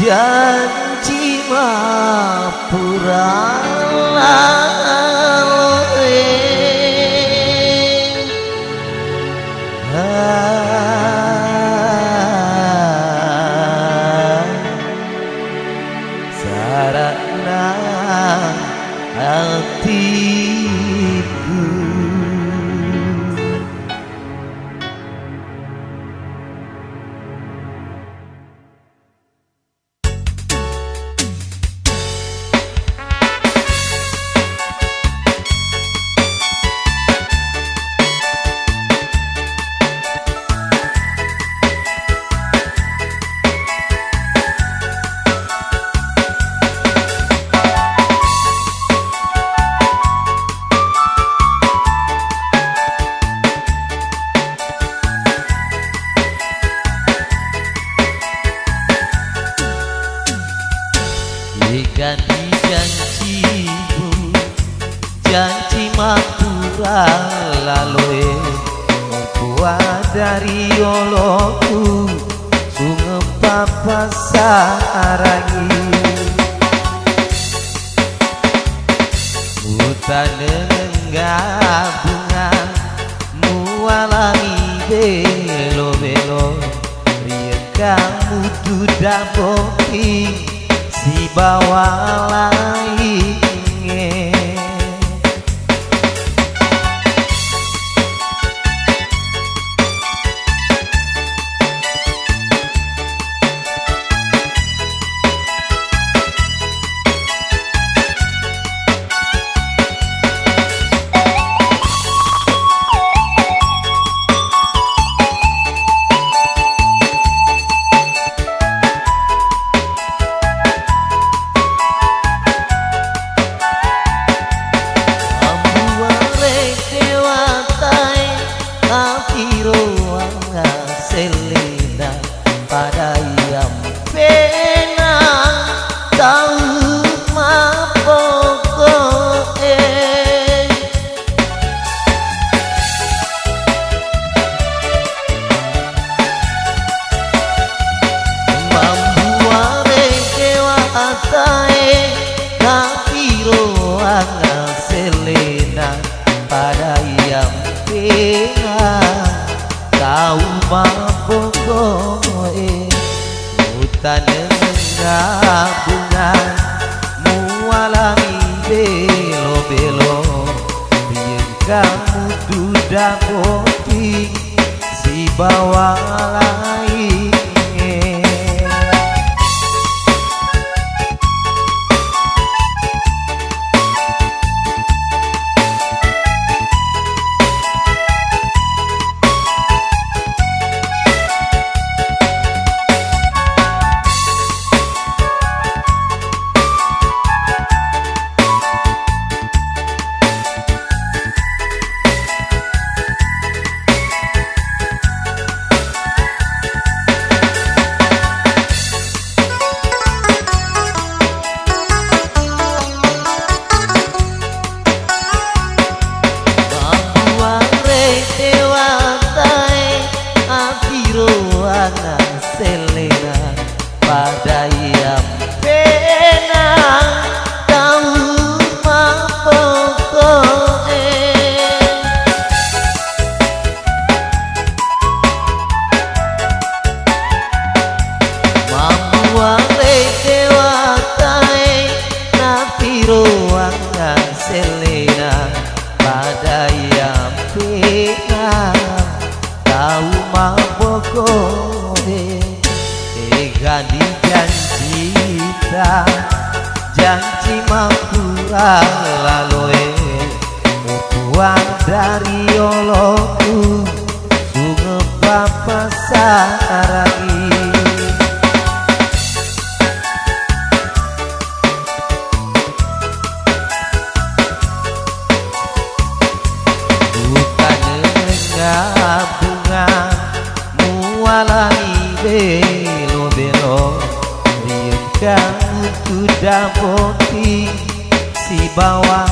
janji mapura lawe sarana hatiku. Ganti janjimu, janji mapura laloe kuat dari oloku sungai papa sarangi hutan enggak bunga mualangi belo-belo rian kamu duda boki si bawa lainnya pada yang pena tahu mapokoe membuat dewa atai kapiro anga selena pada yang pena tahu mapokoe hutan enggak bunga mualami belo-belo biar kamu duda poti si bawa lainnya selena pada yang pena tahu mapokoe membuat dewa tai napiro anga selena pada yang pena tahu mapokoe ganti janji ta janji mapura laloe ukuan dari oloku sungai papa sarangi hutan enggak bunga mualangi belo-belo rian kamu sudah boti si bawa